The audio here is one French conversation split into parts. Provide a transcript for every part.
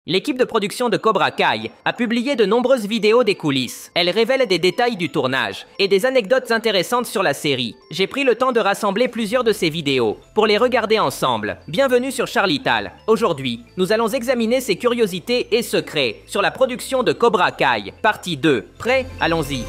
L'équipe de production de Cobra Kai a publié de nombreuses vidéos des coulisses. Elles révèlent des détails du tournage et des anecdotes intéressantes sur la série. J'ai pris le temps de rassembler plusieurs de ces vidéos pour les regarder ensemble. Bienvenue sur Charlital. Aujourd'hui, nous allons examiner ces curiosités et secrets sur la production de Cobra Kai, partie 2. Prêt? Allons-y.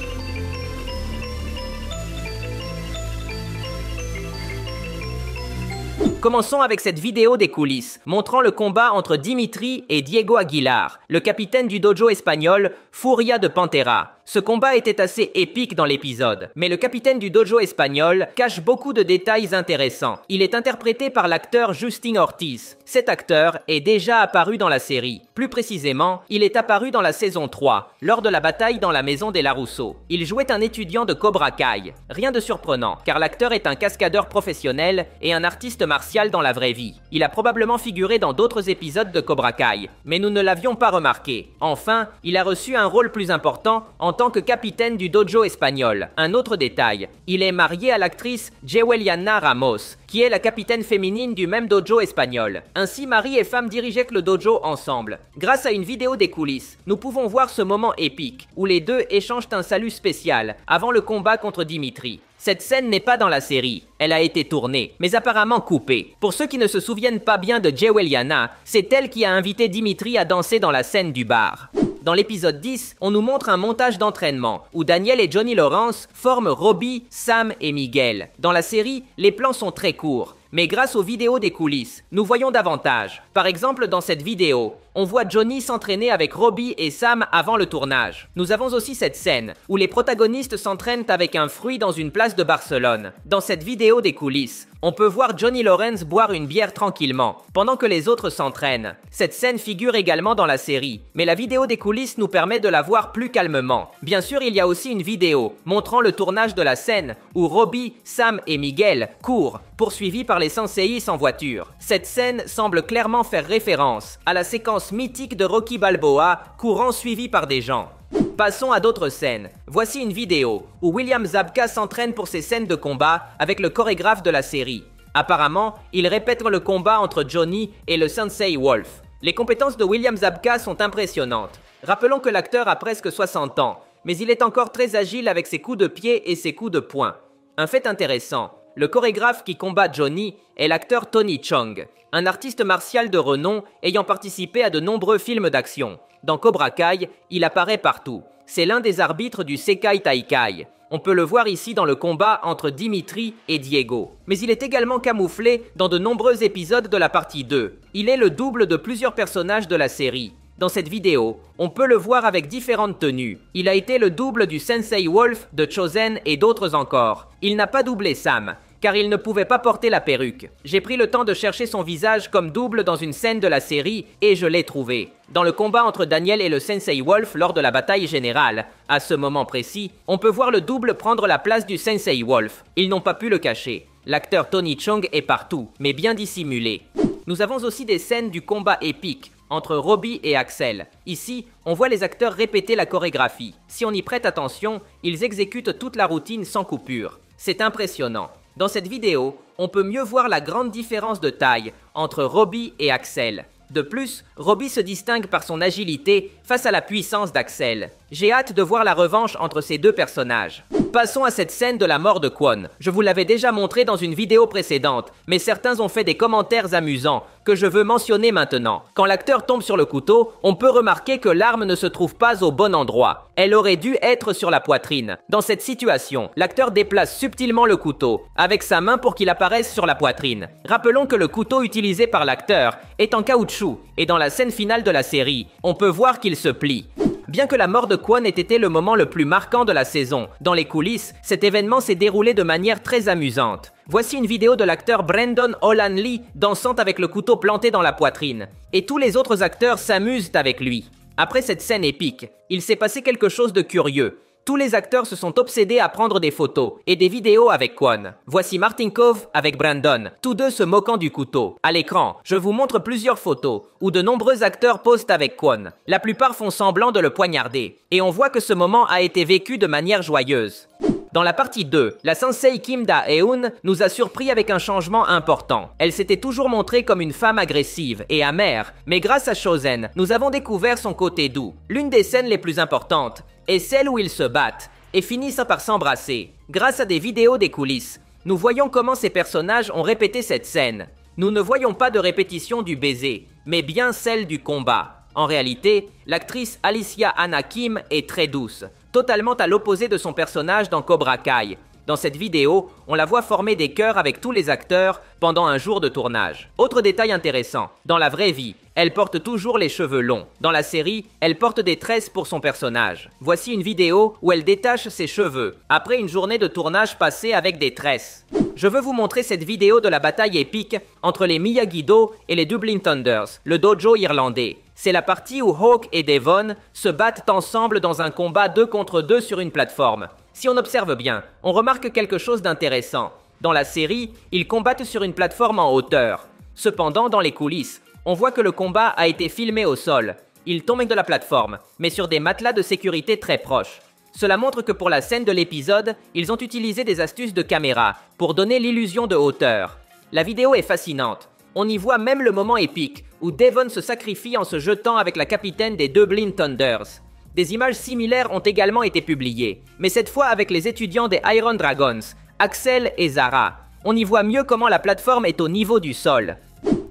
Commençons avec cette vidéo des coulisses, montrant le combat entre Dimitri et Diego Aguilar, le capitaine du dojo espagnol Furia de Pantera. Ce combat était assez épique dans l'épisode, mais le capitaine du dojo espagnol cache beaucoup de détails intéressants. Il est interprété par l'acteur Justin Ortiz. Cet acteur est déjà apparu dans la série. Plus précisément, il est apparu dans la saison 3, lors de la bataille dans la maison des LaRusso. Il jouait un étudiant de Cobra Kai. Rien de surprenant, car l'acteur est un cascadeur professionnel et un artiste martial dans la vraie vie. Il a probablement figuré dans d'autres épisodes de Cobra Kai, mais nous ne l'avions pas remarqué. Enfin, il a reçu un rôle plus important en tant que capitaine du dojo espagnol. Un autre détail, il est marié à l'actrice Jeweliana Ramos, qui est la capitaine féminine du même dojo espagnol. Ainsi, mari et femme dirigeaient le dojo ensemble. Grâce à une vidéo des coulisses, nous pouvons voir ce moment épique, où les deux échangent un salut spécial, avant le combat contre Dimitri. Cette scène n'est pas dans la série, elle a été tournée, mais apparemment coupée. Pour ceux qui ne se souviennent pas bien de Jeweliana, c'est elle qui a invité Dimitri à danser dans la scène du bar. Dans l'épisode 10, on nous montre un montage d'entraînement, où Daniel et Johnny Lawrence forment Robbie, Sam et Miguel. Dans la série, les plans sont très courts, mais grâce aux vidéos des coulisses, nous voyons davantage. Par exemple, dans cette vidéo, on voit Johnny s'entraîner avec Robbie et Sam avant le tournage. Nous avons aussi cette scène où les protagonistes s'entraînent avec un fruit dans une place de Barcelone. Dans cette vidéo des coulisses, on peut voir Johnny Lawrence boire une bière tranquillement, pendant que les autres s'entraînent. Cette scène figure également dans la série, mais la vidéo des coulisses nous permet de la voir plus calmement. Bien sûr, il y a aussi une vidéo montrant le tournage de la scène où Robbie, Sam et Miguel courent, poursuivis par les Senseis en voiture. Cette scène semble clairement faire référence à la séquence mythique de Rocky Balboa courant suivi par des gens. Passons à d'autres scènes. Voici une vidéo où William Zabka s'entraîne pour ses scènes de combat avec le chorégraphe de la série. Apparemment, il répète le combat entre Johnny et le Sensei Wolf. Les compétences de William Zabka sont impressionnantes. Rappelons que l'acteur a presque 60 ans, mais il est encore très agile avec ses coups de pied et ses coups de poing. Un fait intéressant, le chorégraphe qui combat Johnny est l'acteur Tony Chong, un artiste martial de renom ayant participé à de nombreux films d'action. Dans Cobra Kai, il apparaît partout. C'est l'un des arbitres du Sekai Taikai. On peut le voir ici dans le combat entre Dimitri et Diego. Mais il est également camouflé dans de nombreux épisodes de la partie 2. Il est le double de plusieurs personnages de la série. Dans cette vidéo, on peut le voir avec différentes tenues. Il a été le double du Sensei Wolf, de Chosen et d'autres encore. Il n'a pas doublé Sam, car il ne pouvait pas porter la perruque. J'ai pris le temps de chercher son visage comme double dans une scène de la série et je l'ai trouvé. Dans le combat entre Daniel et le Sensei Wolf lors de la bataille générale, à ce moment précis, on peut voir le double prendre la place du Sensei Wolf. Ils n'ont pas pu le cacher. L'acteur Tony Chong est partout, mais bien dissimulé. Nous avons aussi des scènes du combat épique entre Robbie et Axel. Ici, on voit les acteurs répéter la chorégraphie. Si on y prête attention, ils exécutent toute la routine sans coupure. C'est impressionnant. Dans cette vidéo, on peut mieux voir la grande différence de taille entre Robbie et Axel. De plus, Robbie se distingue par son agilité face à la puissance d'Axel. J'ai hâte de voir la revanche entre ces deux personnages. Passons à cette scène de la mort de Kwon. Je vous l'avais déjà montré dans une vidéo précédente, mais certains ont fait des commentaires amusants que je veux mentionner maintenant. Quand l'acteur tombe sur le couteau, on peut remarquer que l'arme ne se trouve pas au bon endroit. Elle aurait dû être sur la poitrine. Dans cette situation, l'acteur déplace subtilement le couteau avec sa main pour qu'il apparaisse sur la poitrine. Rappelons que le couteau utilisé par l'acteur est en caoutchouc et dans la scène finale de la série, on peut voir qu'il se plie. Bien que la mort de Kwon ait été le moment le plus marquant de la saison, dans les coulisses, cet événement s'est déroulé de manière très amusante. Voici une vidéo de l'acteur Brandon Olan Lee dansant avec le couteau planté dans la poitrine. Et tous les autres acteurs s'amusent avec lui. Après cette scène épique, il s'est passé quelque chose de curieux. Tous les acteurs se sont obsédés à prendre des photos et des vidéos avec Kwon. Voici Martin Kove avec Brandon, tous deux se moquant du couteau. À l'écran, je vous montre plusieurs photos où de nombreux acteurs posent avec Kwon. La plupart font semblant de le poignarder et on voit que ce moment a été vécu de manière joyeuse. Dans la partie 2, la sensei Kim Da-eun nous a surpris avec un changement important. Elle s'était toujours montrée comme une femme agressive et amère, mais grâce à Shozen, nous avons découvert son côté doux. L'une des scènes les plus importantes est celle où ils se battent et finissent par s'embrasser. Grâce à des vidéos des coulisses, nous voyons comment ces personnages ont répété cette scène. Nous ne voyons pas de répétition du baiser, mais bien celle du combat. En réalité, l'actrice Alicia Anna Kim est très douce, totalement à l'opposé de son personnage dans Cobra Kai. Dans cette vidéo, on la voit former des chœurs avec tous les acteurs pendant un jour de tournage. Autre détail intéressant, dans la vraie vie, elle porte toujours les cheveux longs. Dans la série, elle porte des tresses pour son personnage. Voici une vidéo où elle détache ses cheveux, après une journée de tournage passée avec des tresses. Je veux vous montrer cette vidéo de la bataille épique entre les Miyagi-Do et les Dublin Thunders, le dojo irlandais. C'est la partie où Hawk et Devon se battent ensemble dans un combat 2 contre 2 sur une plateforme. Si on observe bien, on remarque quelque chose d'intéressant. Dans la série, ils combattent sur une plateforme en hauteur. Cependant, dans les coulisses, on voit que le combat a été filmé au sol. Ils tombent de la plateforme, mais sur des matelas de sécurité très proches. Cela montre que pour la scène de l'épisode, ils ont utilisé des astuces de caméra pour donner l'illusion de hauteur. La vidéo est fascinante. On y voit même le moment épique où Devon se sacrifie en se jetant avec la capitaine des Dublin Thunders. Des images similaires ont également été publiées, mais cette fois avec les étudiants des Iron Dragons, Axel et Zara. On y voit mieux comment la plateforme est au niveau du sol.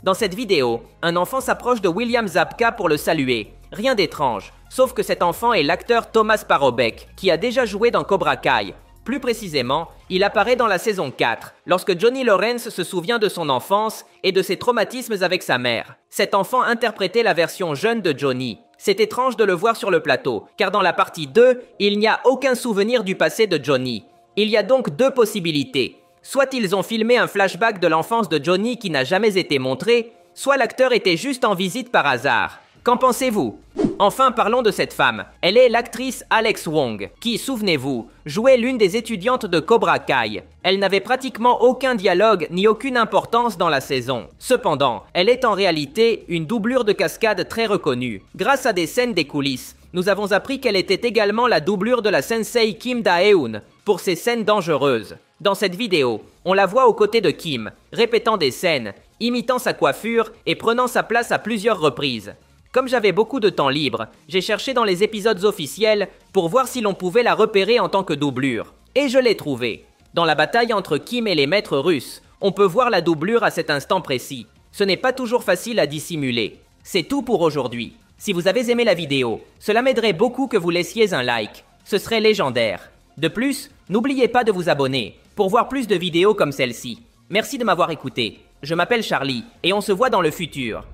Dans cette vidéo, un enfant s'approche de William Zabka pour le saluer. Rien d'étrange, sauf que cet enfant est l'acteur Thomas Parobek, qui a déjà joué dans Cobra Kai. Plus précisément, il apparaît dans la saison 4, lorsque Johnny Lawrence se souvient de son enfance et de ses traumatismes avec sa mère. Cet enfant interprétait la version jeune de Johnny. C'est étrange de le voir sur le plateau, car dans la partie 2, il n'y a aucun souvenir du passé de Johnny. Il y a donc deux possibilités. Soit ils ont filmé un flashback de l'enfance de Johnny qui n'a jamais été montré, soit l'acteur était juste en visite par hasard. Qu'en pensez-vous? Enfin, parlons de cette femme. Elle est l'actrice Alex Wong, qui, souvenez-vous, jouait l'une des étudiantes de Cobra Kai. Elle n'avait pratiquement aucun dialogue ni aucune importance dans la saison. Cependant, elle est en réalité une doublure de cascade très reconnue. Grâce à des scènes des coulisses, nous avons appris qu'elle était également la doublure de la sensei Kim Da-eun pour ses scènes dangereuses. Dans cette vidéo, on la voit aux côtés de Kim, répétant des scènes, imitant sa coiffure et prenant sa place à plusieurs reprises. Comme j'avais beaucoup de temps libre, j'ai cherché dans les épisodes officiels pour voir si l'on pouvait la repérer en tant que doublure. Et je l'ai trouvée. Dans la bataille entre Kim et les maîtres russes, on peut voir la doublure à cet instant précis. Ce n'est pas toujours facile à dissimuler. C'est tout pour aujourd'hui. Si vous avez aimé la vidéo, cela m'aiderait beaucoup que vous laissiez un like. Ce serait légendaire. De plus, n'oubliez pas de vous abonner pour voir plus de vidéos comme celle-ci. Merci de m'avoir écouté. Je m'appelle Charlie et on se voit dans le futur.